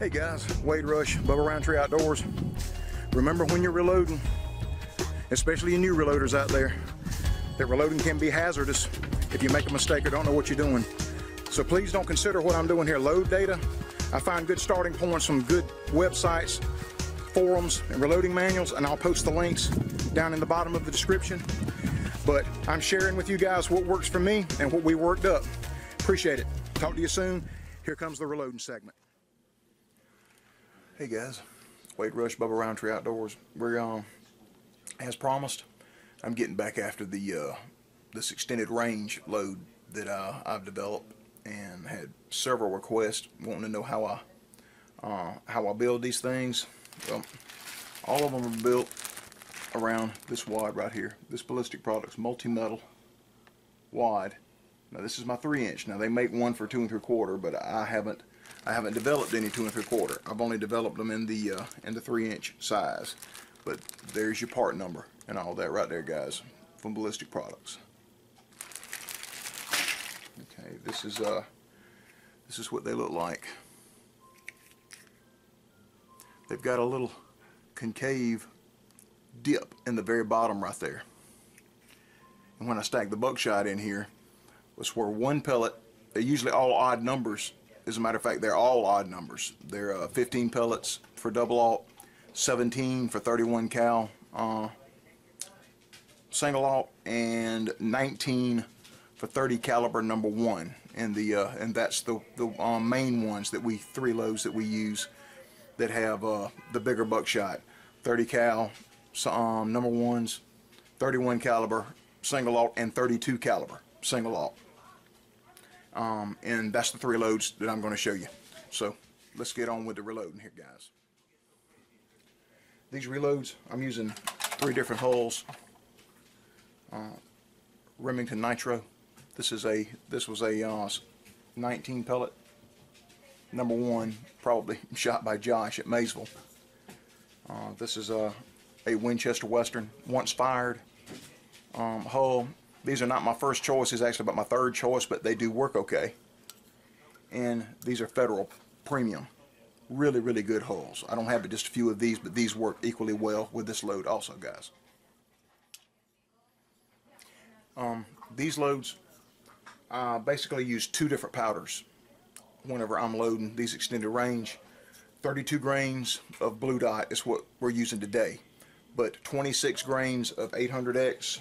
Hey guys, Wade Rush, Bubba Roundtree Outdoors. Remember when you're reloading, especially you new reloaders out there, that reloading can be hazardous if you make a mistake or don't know what you're doing. So please don't consider what I'm doing here load data. I find good starting points from good websites, forums, and reloading manuals, and I'll post the links down in the bottom of the description. But I'm sharing with you guys what works for me and what we worked up. Appreciate it. Talk to you soon. Here comes the reloading segment. Hey guys, Wade Rush, Bubba Roundtree Outdoors. We're as promised, I'm getting back after this extended range load that I've developed, and had several requests wanting to know how I build these things. Well, all of them are built around this wad right here. This Ballistic Products multi-metal wad. Now this is my 3-inch. Now they make one for 2 3/4, but I haven't developed any 2 3/4. I've only developed them in the 3-inch size. But there's your part number and all that right there, guys, from Ballistic Products. Okay, this is what they look like. They've got a little concave dip in the very bottom right there. And when I stack the Buckshot in here, was where one pellet, they're usually all odd numbers. As a matter of fact, they're all odd numbers. They're 15 pellets for double aught, 17 for 31 cal single aught, and 19 for 30 caliber number 1. And that's the main ones that we 3 loads that we use that have the bigger Buckshot, 30 cal number 1s, 31 caliber single aught, and 32 caliber single aught. And that's the 3 loads that I'm going to show you. So let's get on with the reloading here, guys. These reloads, I'm using 3 different hulls. Remington Nitro. This was a 19 pellet number 1, probably shot by Josh at Maysville. This is a Winchester Western once fired hull. These are not my first choice, it's actually about my 3rd choice, but they do work okay. And these are Federal Premium. Really, really good hulls. I don't have just a few of these, but these work equally well with this load also, guys. These loads, I basically use 2 different powders whenever I'm loading these extended range. 32 grains of Blue Dot is what we're using today, but 26 grains of 800X,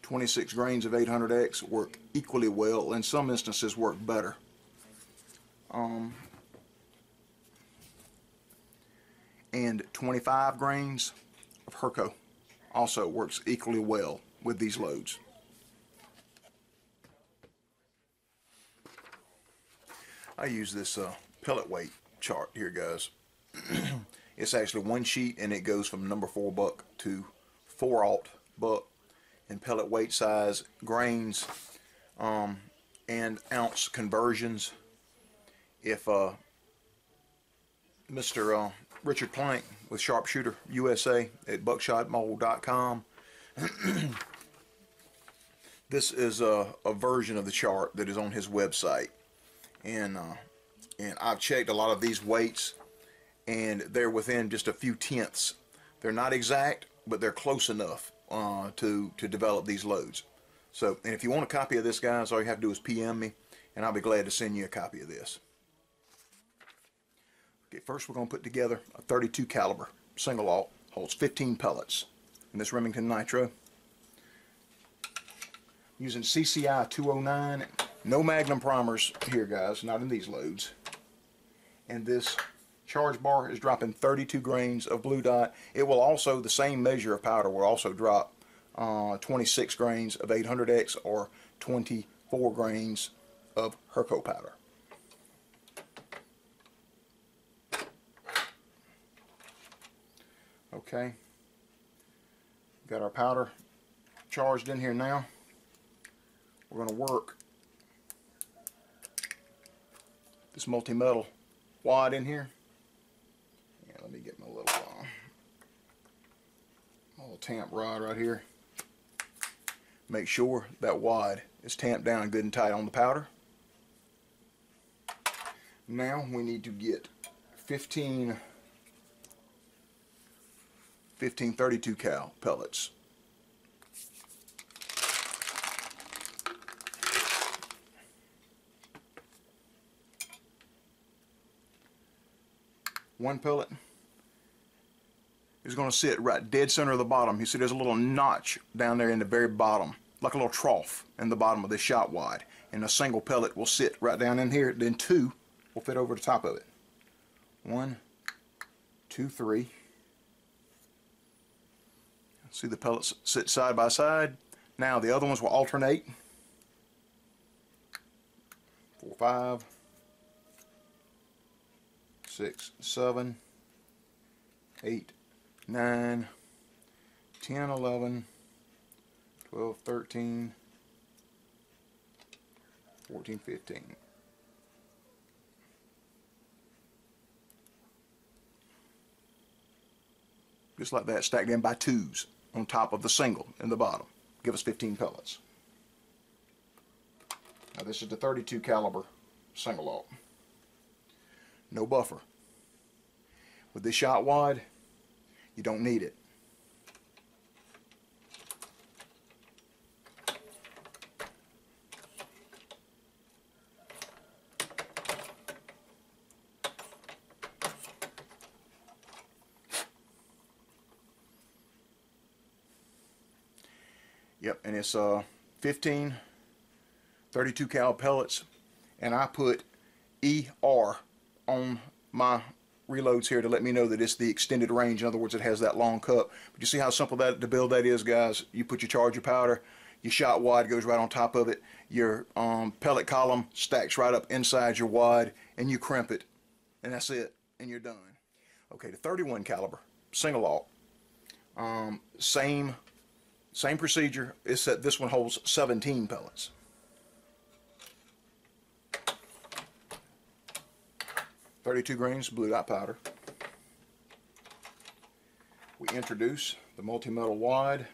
26 grains of 800X work equally well. In some instances work better. And 25 grains of Herco also works equally well with these loads. I use this pellet weight chart here, guys. It's actually 1 sheet, and it goes from number 4 buck to 4/0 buck in pellet weight size, grains, and ounce conversions. If Mr. Richard Plank with Sharpshooter USA at buckshotmold.com, this is a version of the chart that is on his website, and I've checked a lot of these weights, and they're within just a few tenths. They're not exact, but they're close enough to develop these loads. So, and if you want a copy of this, guys, all you have to do is PM me, and I'll be glad to send you a copy of this. Okay, first we're going to put together a 32 caliber single aught, holds 15 pellets in this Remington Nitro. Using CCI 209, no Magnum primers here, guys, not in these loads. And this charge bar is dropping 32 grains of Blue Dot. It will also, the same measure of powder will also drop 26 grains of 800X or 24 grains of Herco powder. Okay, got our powder charged in here now. We're going to work this multi-metal wad in here. Yeah, let me get my little tamp rod right here. Make sure that wad is tamped down good and tight on the powder. Now we need to get 15 32 cal pellets. One pellet is going to sit right dead center of the bottom. You see there's a little notch down there in the very bottom, like a little trough in the bottom of this shot wide. And a single pellet will sit right down in here. Then two will fit over the top of it. 1, 2, 3. See the pellets sit side by side. Now the other ones will alternate. 4, 5, 6, 7, 8, 9, 10, 11, 12, 13, 14, 15. Just like that, stacked in by twos on top of the single in the bottom. Give us 15 pellets. Now this is the 32 caliber single alt. No buffer. With this shot wide, you don't need it. Yep, and it's 15 32 cal pellets, and I put ER on my reloads here to let me know that it's the extended range. In other words, it has that long cup. But you see how simple that to build that is, guys. You put your charger powder, your shot wad goes right on top of it, your pellet column stacks right up inside your wad, and you crimp it, and that's it, and you're done. Okay, the 31 caliber single alt, same procedure, except this one holds 17 pellets. .32 grains blue dot powder. We introduce the multi-metal wad.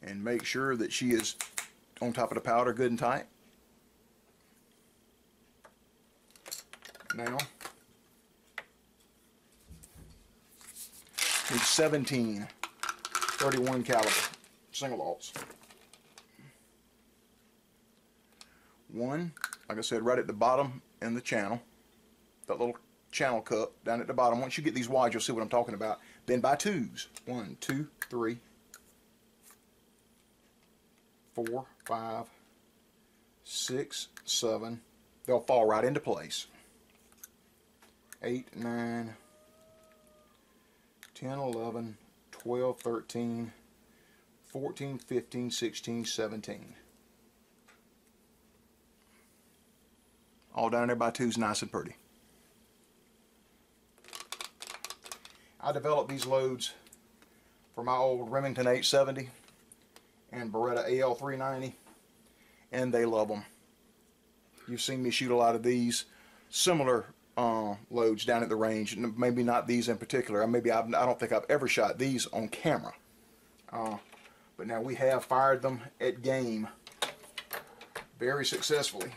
And make sure that she is on top of the powder good and tight. Now, need 17 31 caliber single alts. One, like I said, right at the bottom in the channel, that little channel cup down at the bottom. Once you get these wads, you'll see what I'm talking about. Then by twos. 1, 2, 3, 4, 5, 6, 7. They'll fall right into place. 8, 9, 10, 11, 12, 13, 14, 15, 16, 17. All down there by twos, nice and pretty. I developed these loads for my old Remington 870 and Beretta AL390, and they love them. You've seen me shoot a lot of these similar loads down at the range. Maybe not these in particular. I don't think I've ever shot these on camera. But now we have fired them at game very successfully.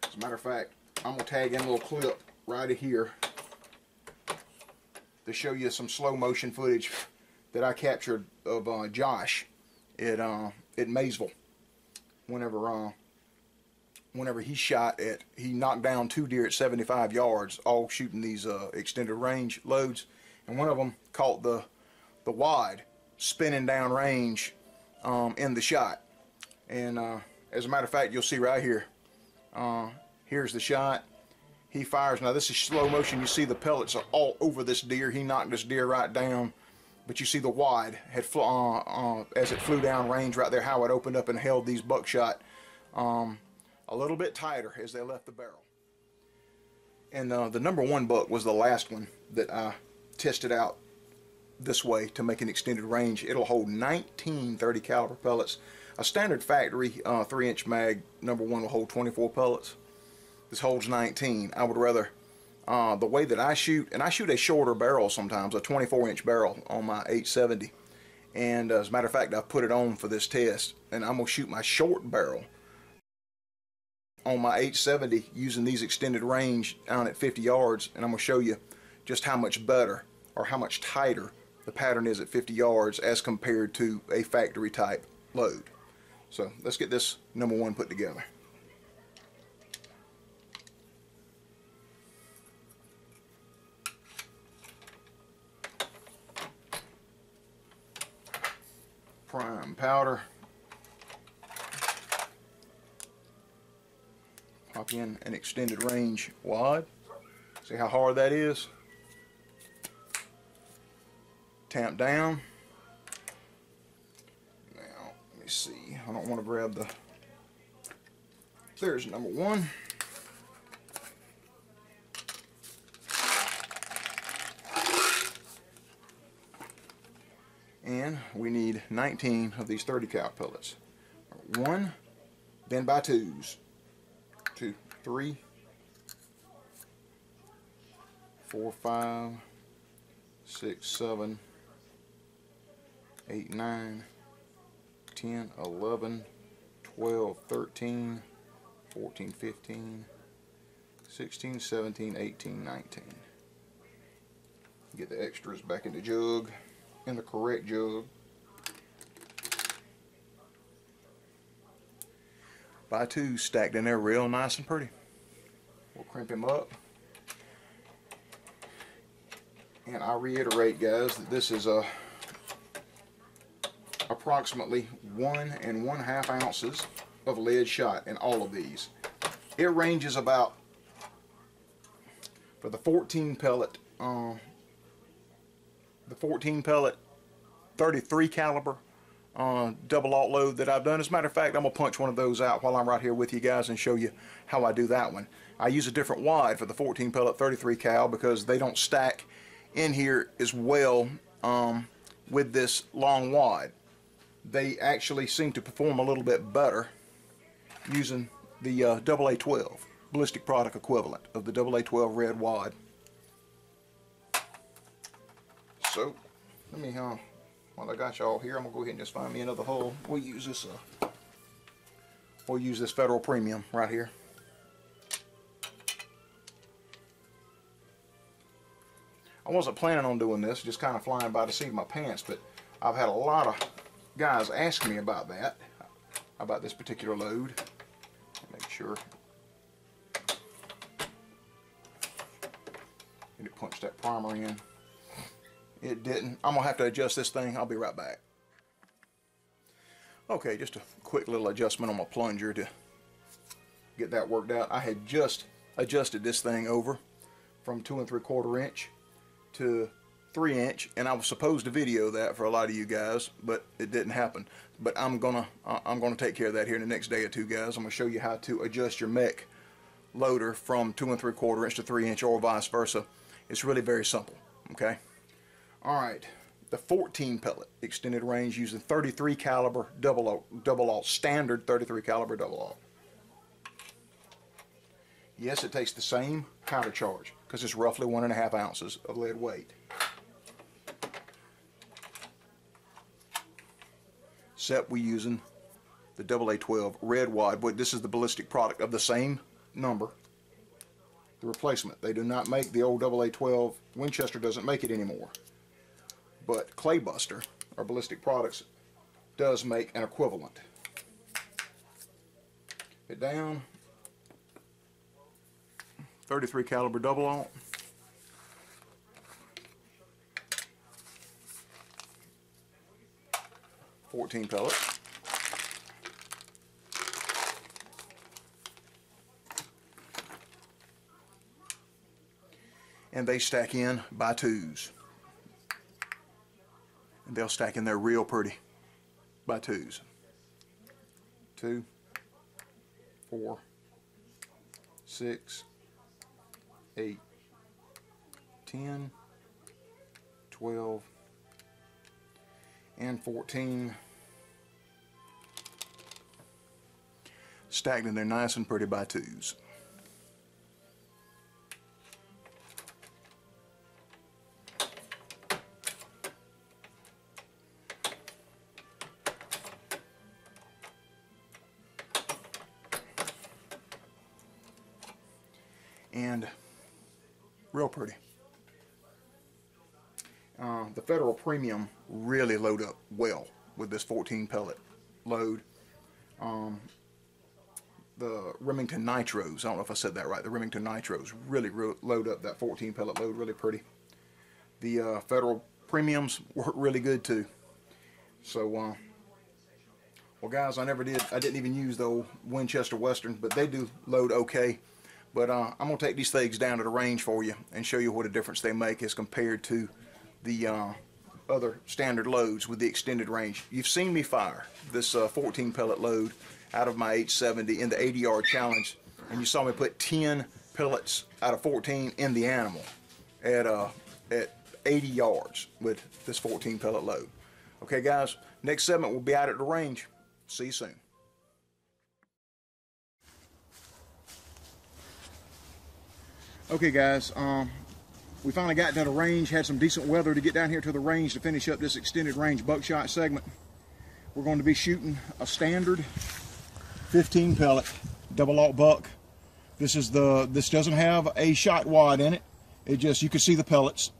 As a matter of fact, I'm going to tag in a little clip right here to show you some slow motion footage that I captured of Josh at Maysville whenever he shot at, he knocked down 2 deer at 75 yards, all shooting these extended range loads, and one of them caught the wad spinning down range in the shot. And as a matter of fact, you'll see right here, here's the shot. He fires. Now this is slow motion. You see the pellets are all over this deer. He knocked this deer right down, but you see the wad had as it flew down range right there, how it opened up and held these buckshot a little bit tighter as they left the barrel. And the number 1 buck was the last one that I tested out this way to make an extended range. It'll hold 19 30 caliber pellets. A standard factory 3-inch mag number 1 will hold 24 pellets. This holds 19. I would rather, the way that I shoot, and I shoot a shorter barrel sometimes, a 24-inch barrel on my 870, And as a matter of fact, I put it on for this test, and I'm gonna shoot my short barrel on my 870 using these extended range down at 50 yards, and I'm gonna show you just how much better or how much tighter the pattern is at 50 yards as compared to a factory type load. So let's get this number one put together. Prime powder. Pop in an extended range wad. See how hard that is? Tamp down. Now, let me see. I don't want to grab the... There's number one. And we need 19 of these 30 cal pellets. One, then by twos. 2, 3, 4, 5, 6, 7, 8, 9, 10, 11, 12, 13, 14, 15, 16, 17, 18, 19. Get the extras back in the jug, in the correct jug. By two stacked in there real nice and pretty. We'll crimp him up. And I reiterate, guys, that this is approximately 1 1/2 ounces of lead shot in all of these. It ranges about, for the 14 pellet 33 caliber double aught load that I've done. As a matter of fact, I'm gonna punch one of those out while I'm right here with you guys and show you how I do that one. I use a different wad for the 14 pellet 33 cal because they don't stack in here as well with this long wad. They actually seem to perform a little bit better using the AA12 ballistic product equivalent of the AA12 red wad. So let me while I got y'all here, I'm gonna go ahead and just find me another hole. We'll use this Federal Premium right here. I wasn't planning on doing this, just kind of flying by the seat of my pants, but I've had a lot of guys ask me about that, about this particular load. Make sure it punched that primer in. It didn't. I'm gonna have to adjust this thing. I'll be right back. Okay, just a quick little adjustment on my plunger to get that worked out. I had just adjusted this thing over from 2 3/4 inch to 3 inch, and I was supposed to video that for a lot of you guys, but it didn't happen. But I'm gonna take care of that here in the next day or two, guys. I'm gonna show you how to adjust your mech loader from 2 3/4 inch to 3 inch or vice versa. It's really very simple. Okay. Alright, the 14 pellet extended range using 33 caliber double aught, standard 33 caliber double aught. Yes, it takes the same powder charge because it's roughly 1 1/2 ounces of lead weight. Except we're using the AA12 red wad, but this is the ballistic product of the same number. The replacement. They do not make the old AA12. Winchester doesn't make it anymore. But Claybuster, or Ballistic Products, does make an equivalent. It down. 33 caliber double aught. .14 pellets. And they stack in by twos. And they'll stack in there real pretty by twos. 2, 4, 6, 8, 10, 12, and 14. Stacked in there nice and pretty by twos. and real pretty. The Federal Premium really load up well with this 14 pellet load. The Remington Nitros, I don't know if I said that right, the Remington Nitros really load up that 14 pellet load really pretty. The Federal Premiums work really good too. So, well guys, I didn't even use the old Winchester Western, but they do load okay. But I'm going to take these things down to the range for you and show you what a difference they make as compared to the other standard loads with the extended range. You've seen me fire this 14 pellet load out of my 870 in the 80-yard challenge, and you saw me put 10 pellets out of 14 in the animal at 80 yards with this 14 pellet load. Okay guys, next segment we'll be out at the range. See you soon. Okay guys, we finally got to the range, had some decent weather to get down here to the range to finish up this extended range buckshot segment. We're going to be shooting a standard 15 pellet double-aught buck. This doesn't have a shot wad in it. It just, you can see the pellets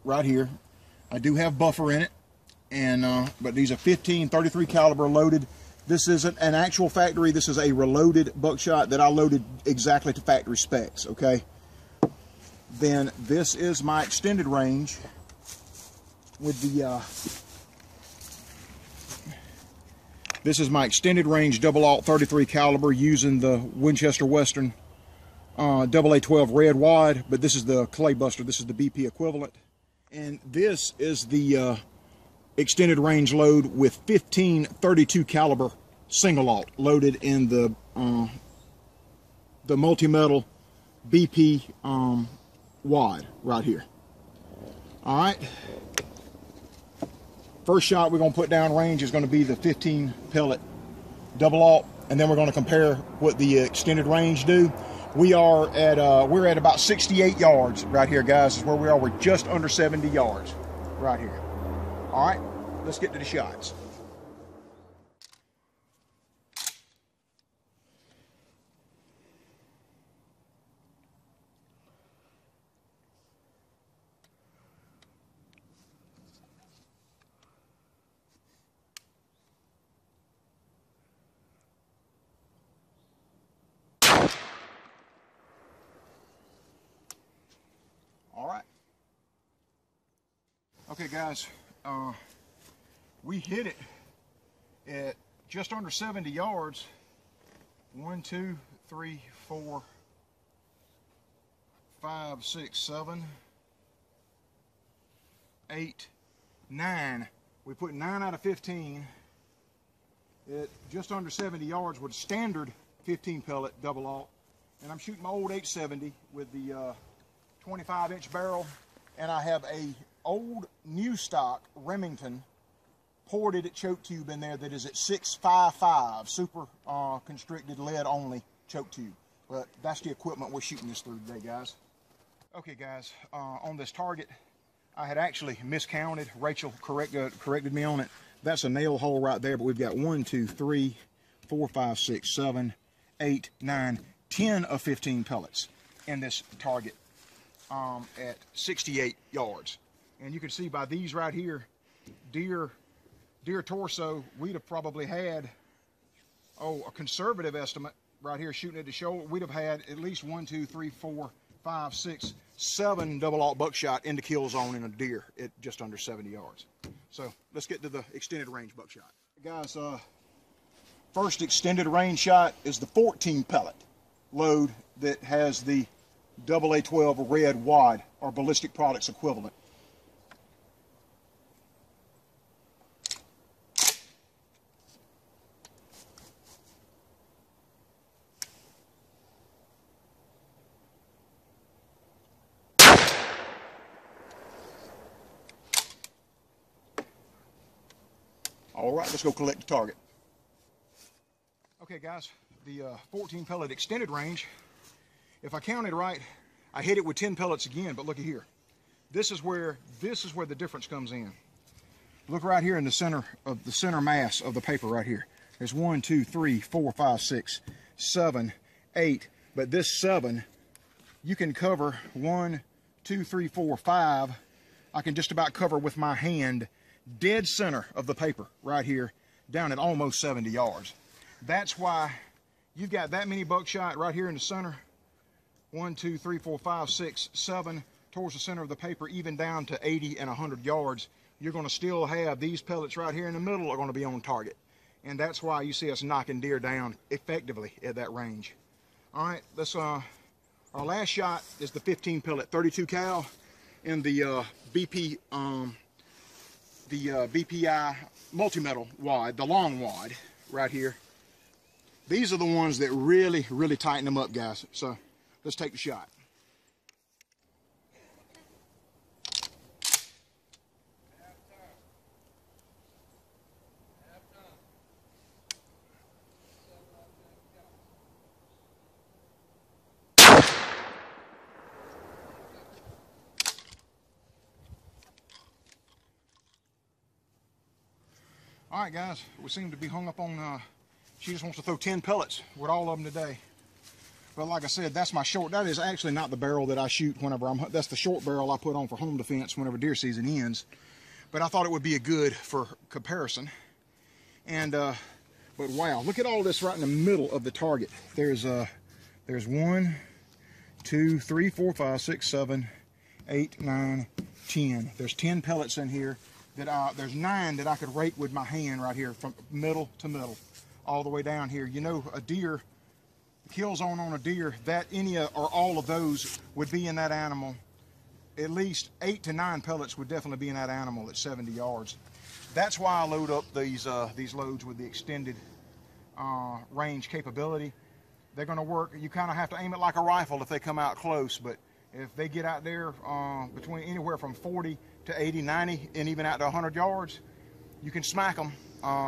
right here. I do have buffer in it, and but these are 15 33 caliber loaded. This isn't an actual factory, this is a reloaded buckshot that I loaded exactly to factory specs, okay? Then this is my extended range with the this is my extended range double-aught 33 caliber using the Winchester Western AA-12 red wad, but this is the Clay Buster, this is the BP equivalent. And this is the extended range load with 15 32 caliber single-aught loaded in the multi-metal BP wad right here. All right, first shot we're going to put down range is going to be the 15 pellet double-aught, and then we're going to compare what the extended range do. We're at about 68 yards right here, guys. Is where we are. We're just under 70 yards right here. All right, let's get to the shots. All right. Okay, guys, we hit it at just under 70 yards. 1, 2, 3, 4, 5, 6, 7, 8, 9. We put 9 out of 15 at just under 70 yards with a standard 15 pellet double-aught. And I'm shooting my old 870 with the 25-inch barrel, and I have a old new stock Remington ported choke tube in there that is at 655 super constricted lead only choke tube. But that's the equipment we're shooting this through today, guys. Okay guys, on this target I had actually miscounted. Rachel corrected me on it. That's a nail hole right there, but we've got 1, 2, 3, 4, 5, 6, 7, 8, 9, 10 of 15 pellets in this target at 68 yards. And you can see by these right here, deer torso, we'd have probably had, a conservative estimate right here shooting at the shoulder, we'd have had at least 1, 2, 3, 4, 5, 6, 7 double-aught buckshot in the kill zone in a deer at just under 70 yards. So let's get to the extended range buckshot. Guys, first extended range shot is the 14 pellet load that has the AA-12 red wad, or ballistic products equivalent. All right, let's go collect the target. Okay guys, the 14 pellet extended range, if I counted right, I hit it with 10 pellets again, but look at here. This is where the difference comes in. Look right here in the center mass of the paper right here. There's 1, 2, 3, 4, 5, 6, 7, 8, but this 7, you can cover 1, 2, 3, 4, 5. I can just about cover with my hand dead center of the paper right here down at almost 70 yards. That's why you've got that many buckshot right here in the center. 1, 2, 3, 4, 5, 6, 7 towards the center of the paper, even down to 80 and 100 yards. You're going to still have these pellets right here in the middle are going to be on target. And that's why you see us knocking deer down effectively at that range. All right, let's, our last shot is the 15 pellet 32 cal in the BPI multi-metal wad, the long wad right here. These are the ones that really, really tighten them up, guys. So let's take the shot. All right, guys, we seem to be hung up on, she just wants to throw 10 pellets with all of them today. But like I said, that's my short, that is actually not the barrel that I shoot whenever that's the short barrel I put on for home defense whenever deer season ends. But I thought it would be a good for comparison. And, but wow, look at all this right in the middle of the target. There's 1, 2, 3, 4, 5, 6, 7, 8, 9, 10. There's 10 pellets in here. There's 9 that I could rake with my hand right here from middle to middle all the way down here. You know, a deer, the kill zone on a deer, that any or all of those would be in that animal. At least 8 to 9 pellets would definitely be in that animal at 70 yards. That's why I load up these loads with the extended range capability. They're going to work. You kind of have to aim it like a rifle if they come out close, but if they get out there between anywhere from 40 to 80, 90, and even out to 100 yards, you can smack them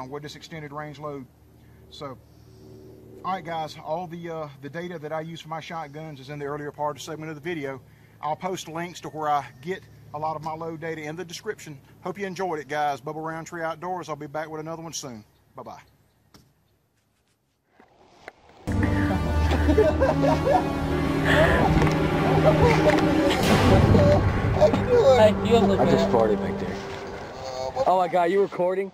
with this extended range load. So, all right, guys, all the data that I use for my shotguns is in the earlier part of the segment of the video. I'll post links to where I get a lot of my load data in the description. Hope you enjoyed it, guys. Bubba Roundtree Outdoors. I'll be back with another one soon. Bye-bye. Hey, you look I just farted back there. Oh my God, you recording?